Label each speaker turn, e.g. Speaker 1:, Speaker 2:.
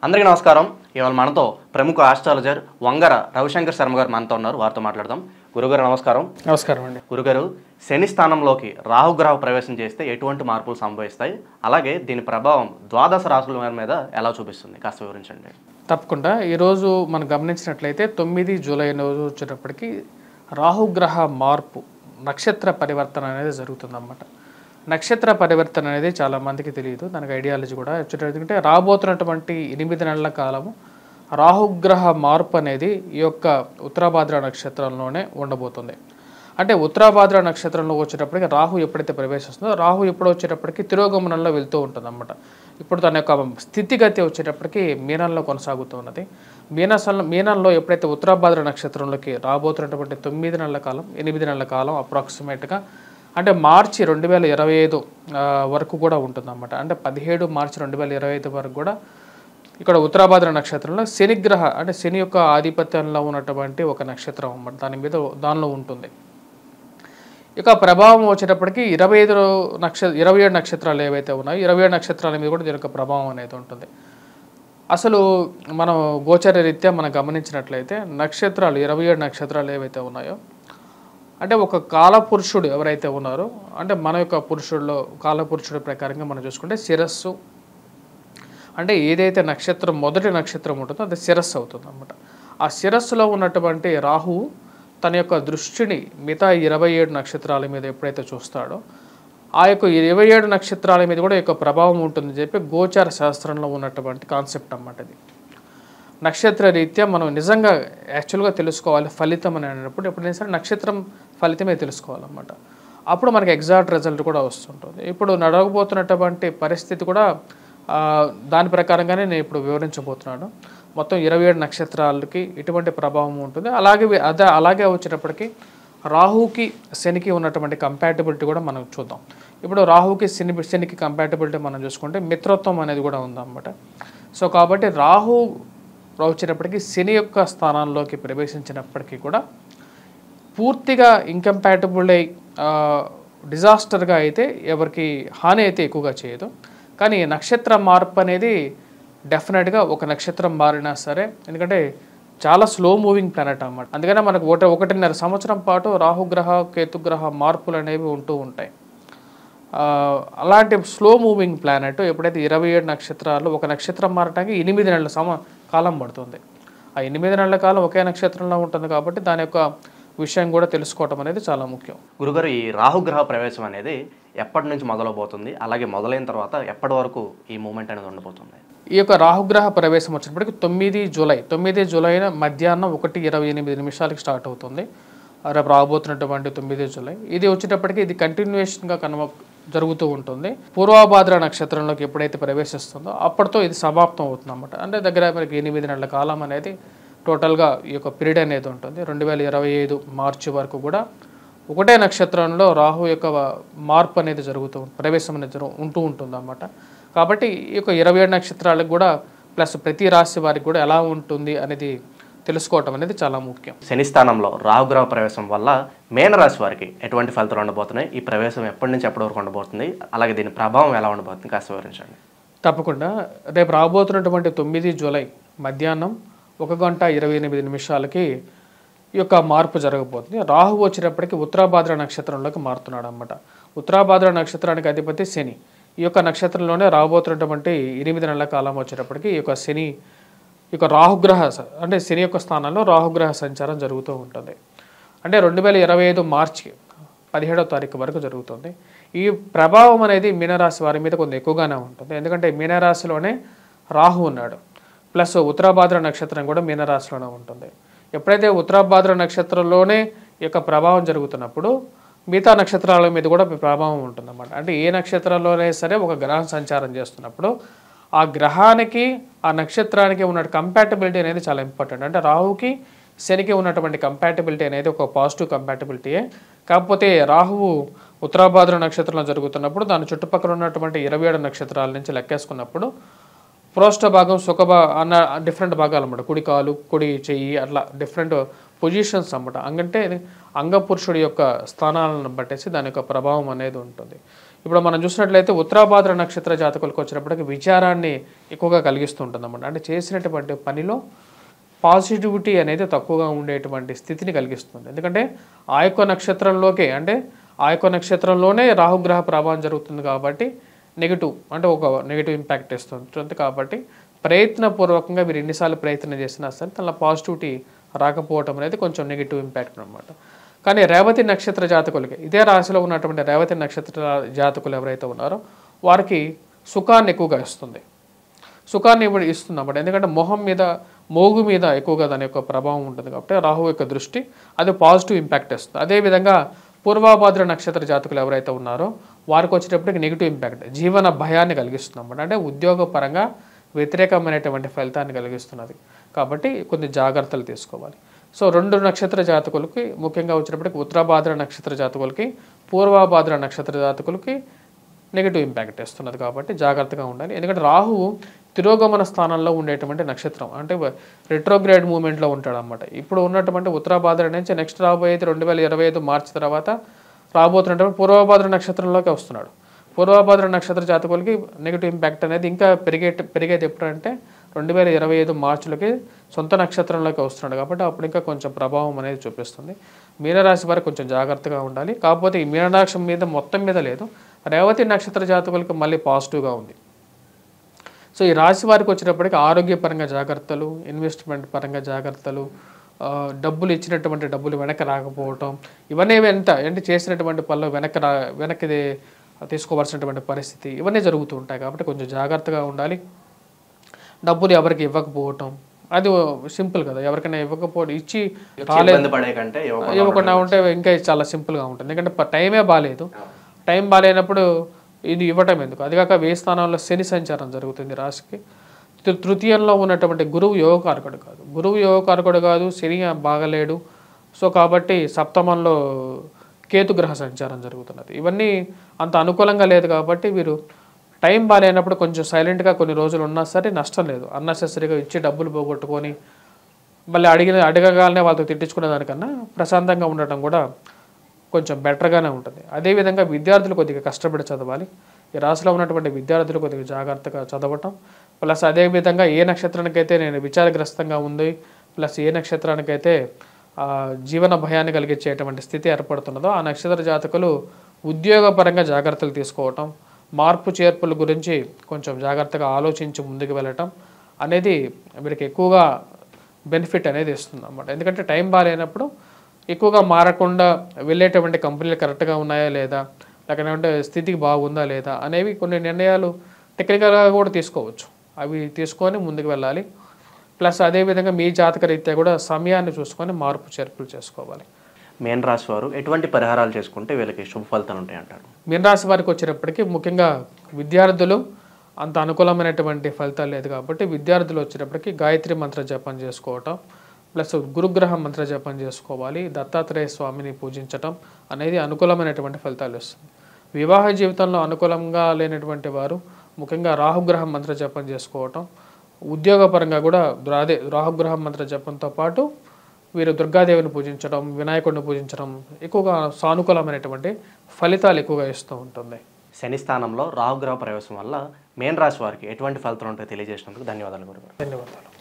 Speaker 1: అందరికీ నమస్కారం. ఇవాళ మనతో ప్రముఖ ఆస్ట్రాలజర్ వంగర రవిశంకర్ శర్మ గారు మనతో ఉన్నారు. వారితో మాట్లాడదాం. గురుగారు నమస్కారం.
Speaker 2: నమస్కారం అండి.
Speaker 1: గురుగారు, శని స్థానంలోకి రాహుగ్రహ ప్రవేశం చేస్తే ఎటువంటి మార్పులు సంభవిస్తాయి, అలాగే దీని ప్రభావం ద్వాదశ రాశుల మీద ఎలా చూపిస్తుంది, కాస్త వివరించండి.
Speaker 2: తప్పకుండా. ఈరోజు మనం గమనించినట్లయితే 9 జూలై రోజు వచ్చేటప్పటికి రాహుగ్రహ మార్పు నక్షత్ర పరివర్తన అనేది జరుగుతుందన్నమాట. నక్షత్ర పరివర్తన అనేది చాలామందికి తెలియదు, దానికి ఐడియాలజీ కూడా వచ్చేటంటే రాబోతున్నటువంటి 8 నెలల కాలము రాహుగ్రహ మార్పు అనేది ఈ యొక్క ఉత్తరాభాద్ర నక్షత్రంలోనే ఉండబోతుంది. అంటే ఉత్తరాభాద్ర నక్షత్రంలో వచ్చేటప్పటికి రాహు ఎప్పుడైతే ప్రవేశిస్తుందో రాహు ఎప్పుడు వచ్చేటప్పటికి తిరోగమనంలో వెళ్తూ ఉంటుంది అన్నమాట. ఇప్పుడు తన యొక్క స్థితిగతి వచ్చేటప్పటికి మీనంలో కొనసాగుతూ ఉన్నది. మీనంలో ఎప్పుడైతే ఉత్తరాభాద్ర నక్షత్రంలోకి రాబోతున్నటువంటి 9 నెలల కాలం 8 నెలల కాలం అప్రాక్సిమేట్గా అంటే మార్చి 2025 వరకు కూడా ఉంటుందన్నమాట. అంటే 17 మార్చి 2025 వరకు కూడా ఇక్కడ ఉత్తరాభాద్ర నక్షత్రంలో శనిగ్రహ అంటే శని యొక్క ఆధిపత్యంలో ఉన్నటువంటి ఒక నక్షత్రం అన్నమాట. దానిలో ఉంటుంది. ఇక ప్రభావం వచ్చేటప్పటికి 27 నక్షత్రాలు ఏవైతే ఉన్నాయో 27 నక్షత్రాల మీద కూడా దీని యొక్క ప్రభావం అనేది ఉంటుంది. అసలు మనం గోచర రీత్యా మనం గమనించినట్లయితే నక్షత్రాలు 27 నక్షత్రాలు ఏవైతే ఉన్నాయో అంటే ఒక కాలపురుషుడు ఎవరైతే ఉన్నారో అంటే మన యొక్క పురుషుల్లో కాలపురుషుడి ప్రకారంగా మనం చూసుకుంటే శిరస్సు అంటే ఏదైతే నక్షత్రం మొదటి నక్షత్రం ఉంటుందో అది శిరస్సు అవుతుంది అన్నమాట. ఆ శిరస్సులో ఉన్నటువంటి రాహువు తన యొక్క దృష్టిని మిగతా 27 నక్షత్రాల మీద ఎప్పుడైతే చూస్తాడో ఆ యొక్క 27 నక్షత్రాల మీద కూడా యొక్క ప్రభావం ఉంటుందని చెప్పి గోచార శాస్త్రంలో ఉన్నటువంటి కాన్సెప్ట్ అన్నమాట. ఇది నక్షత్ర రీత్యా మనం నిజంగా యాక్చువల్గా తెలుసుకోవాలి ఫలితం అని అనేటప్పుడు ఎప్పుడైనా సరే నక్షత్రం ఫలితమే తెలుసుకోవాలన్నమాట. అప్పుడు మనకి ఎగ్జాక్ట్ రిజల్ట్ కూడా వస్తుంటుంది. ఇప్పుడు నడవబోతున్నటువంటి పరిస్థితి కూడా దాని ప్రకారంగానే నేను ఇప్పుడు వివరించబోతున్నాను. మొత్తం 27 నక్షత్రాలకి ఎటువంటి ప్రభావం ఉంటుంది, అలాగే వచ్చేటప్పటికి రాహుకి శనికి ఉన్నటువంటి కంపాటబిలిటీ కూడా మనం చూద్దాం. ఇప్పుడు రాహుకి శనికి కంపాటబిలిటీ మనం చూసుకుంటే మిత్రత్వం అనేది కూడా ఉందన్నమాట. సో కాబట్టి రాహు వచ్చేటప్పటికి శని యొక్క స్థానాల్లోకి ప్రవేశించినప్పటికీ కూడా పూర్తిగా ఇంకంపాటబుల్ అయి డిజాస్టర్గా అయితే ఎవరికి హాని అయితే ఎక్కువగా చేయదు. కానీ నక్షత్ర మార్పు అనేది డెఫినెట్గా ఒక నక్షత్రం మారినా సరే, ఎందుకంటే చాలా స్లో మూవింగ్ ప్లానెట్ అన్నమాట. అందుకనే మనకు 1.5 సంవత్సరం పాటు రాహుగ్రహ కేతుగ్రహ మార్పులు అనేవి ఉంటూ ఉంటాయి. అలాంటి స్లో మూవింగ్ ప్లానెట్ ఎప్పుడైతే 27 నక్షత్రాలు ఒక నక్షత్రం మారటానికి 8 నెలల కాలం పడుతుంది. ఆ 8 నెలల కాలం ఒకే నక్షత్రంలో ఉంటుంది కాబట్టి దాని యొక్క విషయం కూడా తెలుసుకోవటం అనేది చాలా ముఖ్యం.
Speaker 1: గురుగారు, ఈ రాహుగ్రహ ప్రవేశం అనేది ఎప్పటి నుంచి మొదలవబోతుంది, అలాగే మొదలైన తర్వాత ఎప్పటి వరకు ఈ మూమెంట్ అనేది ఉండబోతుంది?
Speaker 2: ఈ యొక్క రాహుగ్రహ ప్రవేశం వచ్చేటప్పటికి 9 జూలై మధ్యాహ్నం 1:28 స్టార్ట్ అవుతుంది. రేపు రాబోతున్నటువంటి 9 జూలై ఇది వచ్చేటప్పటికి ఇది కంటిన్యూషన్గా జరుగుతూ ఉంటుంది. పూర్వభాద్ర నక్షత్రంలోకి ఎప్పుడైతే ప్రవేశిస్తుందో అప్పటితో ఇది సమాప్తం అవుతుంది అన్నమాట. అంటే దగ్గర మనకి 8 నెలల కాలం అనేది టోటల్గా ఈ యొక్క పీరియడ్ అనేది ఉంటుంది. 2025 మార్చి వరకు కూడా ఒకటే నక్షత్రంలో రాహు యొక్క మార్పు అనేది ప్రవేశం అనేది ఉంటూ ఉంటుంది అన్నమాట. కాబట్టి ఈ యొక్క 27 నక్షత్రాలకు కూడా ప్లస్ ప్రతి రాశి వారికి కూడా ఎలా ఉంటుంది అనేది తెలుసుకోవటం అనేది చాలా ముఖ్యం.
Speaker 1: శని స్థానంలో రాహుగ్రహ ప్రవేశం వల్ల మీనరాశి వారికి ఎటువంటి ఫలితాలు ఉండబోతున్నాయి, ఈ ప్రవేశం ఎప్పటి నుంచి ఎప్పటి వరకు ఉండబోతుంది, అలాగే దీని ప్రభావం ఎలా ఉండబోతుంది, కాస్త వివరించండి.
Speaker 2: తప్పకుండా. రేపు రాబోతున్నటువంటి 9 జూలై మధ్యాహ్నం 1:28 ఈ యొక్క మార్పు జరగబోతుంది. రాహు వచ్చేటప్పటికి ఉత్తరాభాద్ర నక్షత్రంలోకి మారుతున్నాడు అన్నమాట. ఉత్తరాభాద్ర నక్షత్రానికి అధిపతి శని. ఈ యొక్క నక్షత్రంలోనే రాబోతున్నటువంటి 8 నెలల కాలం వచ్చేటప్పటికి ఈ యొక్క శని ఈ యొక్క రాహుగ్రహ అంటే శని యొక్క స్థానంలో రాహుగ్రహ సంచారం జరుగుతూ ఉంటుంది. అంటే 2025 మార్చి 17వ తారీఖు వరకు జరుగుతుంది. ఈ ప్రభావం అనేది మీనరాశి వారి మీద కొంచెం ఎక్కువగానే ఉంటుంది. ఎందుకంటే మీనరాశిలోనే రాహు ఉన్నాడు, ప్లస్ ఉత్తరాభాద్ర నక్షత్రం కూడా మీనరాశిలోనే ఉంటుంది. ఎప్పుడైతే ఉత్తరాభాద్ర నక్షత్రంలోనే ఈ యొక్క ప్రభావం జరుగుతున్నప్పుడు మిగతా నక్షత్రాల మీద కూడా ప్రభావం ఉంటుందన్నమాట. అంటే ఏ నక్షత్రంలోనే సరే ఒక గ్రహం సంచారం చేస్తున్నప్పుడు ఆ గ్రహానికి ఆ నక్షత్రానికి ఉన్న కంపాటబిలిటీ అనేది చాలా ఇంపార్టెంట్. అంటే రాహుకి శనికి ఉన్నటువంటి కంపాటబిలిటీ అనేది ఒక పాజిటివ్ కంపాటబిలిటీయే. కాకపోతే రాహువు ఉత్తరాభాద్ర నక్షత్రంలో జరుగుతున్నప్పుడు దాని చుట్టుపక్కల ఉన్నటువంటి 27 నక్షత్రాల నుంచి లెక్కేసుకున్నప్పుడు ప్రోష్ట భాగం అన్న డిఫరెంట్ భాగాలు అన్నమాట. కుడి కాలు కుడి చెయ్యి అట్లా డిఫరెంట్ పొజిషన్స్ అన్నమాట. అంటే అంగపురుషుడి యొక్క స్థానాలను బట్టేసి దాని యొక్క ప్రభావం అనేది ఉంటుంది. ఇప్పుడు మనం చూసినట్లయితే ఉత్తరాభాద్ర నక్షత్ర జాతకులకు వచ్చినప్పటికీ విచారాన్ని ఎక్కువగా కలిగిస్తూ ఉంటుంది అన్నమాట. అంటే చేసినటువంటి పనిలో పాజిటివిటీ అనేది తక్కువగా ఉండేటువంటి స్థితిని కలిగిస్తుంది. ఎందుకంటే ఆ యొక్క నక్షత్రంలోకే, అంటే ఆ యొక్క నక్షత్రంలోనే రాహుగ్రహ ప్రభావం జరుగుతుంది కాబట్టి నెగిటివ్, అంటే ఒక నెగిటివ్ ఇంపాక్ట్ ఇస్తుంది. కాబట్టి ప్రయత్నపూర్వకంగా మీరు ఎన్నిసార్లు ప్రయత్నం చేసినా సరే దానిలో పాజిటివిటీ రాకపోవటం అనేది కొంచెం నెగిటివ్ ఇంపాక్ట్ అనమాట. కానీ రేవతి నక్షత్ర జాతకులకి, ఇదే రాశిలో ఉన్నటువంటి రేవతి నక్షత్ర జాతకులు ఎవరైతే ఉన్నారో వారికి సుఖాన్ని ఎక్కువగా ఇస్తుంది. సుఖాన్ని ఇస్తుంది అన్నమాట. ఎందుకంటే మొహం మీద, మోగు మీద ఎక్కువగా దాని యొక్క ప్రభావం ఉంటుంది కాబట్టి రాహు యొక్క దృష్టి అది పాజిటివ్ ఇంపాక్ట్ ఇస్తుంది. అదేవిధంగా పూర్వభాద్ర నక్షత్ర జాతకులు ఎవరైతే ఉన్నారో వారికి వచ్చేటప్పటికి నెగిటివ్ ఇంపాక్ట్, జీవన భయాన్ని కలిగిస్తుంది అన్నమాట. అంటే ఉద్యోగపరంగా వ్యతిరేకమైనటువంటి ఫలితాన్ని కలిగిస్తున్నది కాబట్టి కొన్ని జాగ్రత్తలు తీసుకోవాలి. సో 2 నక్షత్ర జాతకులకి ముఖ్యంగా వచ్చినప్పటికీ ఉత్తరాభాద్ర నక్షత్ర జాతకులకి, పూర్వభాద్ర నక్షత్ర జాతకులకి నెగిటివ్ ఇంపాక్ట్ ఇస్తున్నది కాబట్టి జాగ్రత్తగా ఉండాలి. ఎందుకంటే రాహువు తిరోగమన స్థానంలో ఉండేటువంటి నక్షత్రం, అంటే రెట్రోగ్రేడ్ మూమెంట్లో ఉంటాడు అన్నమాట. ఇప్పుడు ఉన్నటువంటి ఉత్తరాభాద్ర నుంచి నెక్స్ట్ రాబోయేది 2025 మార్చి తర్వాత రాబోతున్నటువంటి పూర్వభాద్ర నక్షత్రంలోకి వస్తున్నాడు. పూర్వభాద్ర నక్షత్ర జాతకులకి నెగిటివ్ ఇంపాక్ట్ అనేది ఇంకా పెరిగేది ఎప్పుడంటే 2025 మార్చిలోకి సొంత నక్షత్రంలోకి వస్తున్నాడు కాబట్టి అప్పుడు ఇంకా కొంచెం ప్రభావం అనేది చూపిస్తుంది. మీనరాశి వారికి కొంచెం జాగ్రత్తగా ఉండాలి. కాకపోతే ఈ మీనరాశి మీద మొత్తం మీద లేదు, రేవతి నక్షత్ర జాతకులకు మళ్ళీ పాజిటివ్గా ఉంది. సో ఈ రాశి వారికి వచ్చేటప్పటికి ఆరోగ్యపరంగా జాగ్రత్తలు, ఇన్వెస్ట్మెంట్ పరంగా జాగ్రత్తలు, డబ్బులు ఇచ్చినటువంటి డబ్బులు వెనక్కి రాకపోవటం, ఇవన్నీ అంటే చేసినటువంటి పనులు వెనక్కి తీసుకోవాల్సినటువంటి పరిస్థితి, ఇవన్నీ జరుగుతూ ఉంటాయి కాబట్టి కొంచెం జాగ్రత్తగా ఉండాలి. డబ్బులు ఎవరికి ఇవ్వకపోవటం అది సింపుల్ కదా, ఎవరికైనా ఇవ్వకపోవడం, ఇచ్చి ఇవ్వకుండా ఉంటే ఇంకా చాలా సింపుల్గా ఉంటుంది. ఎందుకంటే టైమే బాగాలేదు, టైం బాగాలేనప్పుడు ఇది ఇవ్వటం ఎందుకు. అదిగాక వ్యయ స్థానంలో శని సంచారం జరుగుతుంది రాశికి. తృతీయంలో ఉన్నటువంటి గురువు యోగకారకుడు కాదు, శని బాగలేడు. సో కాబట్టి సప్తమంలో కేతుగ్రహ సంచారం జరుగుతున్నది. ఇవన్నీ అంత అనుకూలంగా లేదు కాబట్టి వీరు టైం బాగాలేనప్పుడు కొంచెం సైలెంట్గా కొన్ని రోజులు ఉన్నా సరే నష్టం లేదు. అన్నెసెసరీగా ఇచ్చి డబ్బులు పోగొట్టుకొని మళ్ళీ అడగగానే వాళ్ళతో తిట్టించుకునే దానికన్నా ప్రశాంతంగా ఉండటం కూడా కొంచెం బెటర్గానే ఉంటుంది. అదేవిధంగా విద్యార్థులు కొద్దిగా కష్టపడి చదవాలి. ఈ రాశిలో ఉన్నటువంటి విద్యార్థులు కొద్దిగా జాగ్రత్తగా చదవటం, ప్లస్ అదేవిధంగా ఏ నక్షత్రానికైతే నేను విచారగ్రస్తంగా ఉంది, ప్లస్ ఏ నక్షత్రానికైతే జీవన భయాన్ని కలిగించేటువంటి స్థితి ఏర్పడుతున్నదో ఆ నక్షత్ర జాతకులు ఉద్యోగపరంగా జాగ్రత్తలు తీసుకోవటం, మార్పు చేర్పుల గురించి కొంచెం జాగ్రత్తగా ఆలోచించి ముందుకు వెళ్ళటం అనేది వీరికి ఎక్కువగా బెనిఫిట్ అనేది ఇస్తుంది అన్నమాట. ఎందుకంటే టైం బాగాలేనప్పుడు ఎక్కువగా మారకుండా వెళ్ళేటువంటి కంపెనీలు కరెక్ట్గా ఉన్నాయా లేదా, లేకపోతే స్థితికి బాగుందా లేదా అనేవి కొన్ని నిర్ణయాలు టెక్నికల్గా కూడా తీసుకోవచ్చు. అవి తీసుకొని ముందుకు వెళ్ళాలి. ప్లస్ అదేవిధంగా మీ జాతక రీత్యా కూడా సమయాన్ని చూసుకొని మార్పు చేర్పులు చేసుకోవాలి.
Speaker 1: మీన రాశి వారు ఎటువంటి పరిహారాలు చేసుకుంటే వీళ్ళకి శుభ ఫలితాలు ఉంటాయి అంటారు?
Speaker 2: మీన రాశి వారికి వచ్చేటప్పటికి ముఖ్యంగా విద్యార్థులు అంత అనుకూలమైనటువంటి ఫలితాలు లేదు కాబట్టి విద్యార్థులు వచ్చేటప్పటికి గాయత్రి మంత్ర జపం చేసుకోవటం, ప్లస్ గురుగ్రహ మంత్ర జపం చేసుకోవాలి. దత్తాత్రేయ స్వామిని పూజించటం అనేది అనుకూలమైనటువంటి ఫలితాలు ఇస్తుంది. వివాహ జీవితంలో అనుకూలంగా లేనటువంటి వారు ముఖ్యంగా రాహుగ్రహ మంత్ర జపం చేసుకోవటం, ఉద్యోగపరంగా కూడా రాహుగ్రహ మంత్ర జపంతో పాటు వీరు దుర్గాదేవిని పూజించడం, వినాయకుడిని పూజించడం ఎక్కువగా సానుకూలమైనటువంటి ఫలితాలు ఎక్కువగా ఇస్తూ ఉంటుంది.
Speaker 1: శని స్థానంలో రాహుగ్రహ ప్రవేశం వల్ల మీన రాశి వారికి ఎటువంటి ఫలితాలు ఉంటాయో తెలియజేసినందుకు ధన్యవాదాలు గురుగారు.
Speaker 2: ధన్యవాదాలు.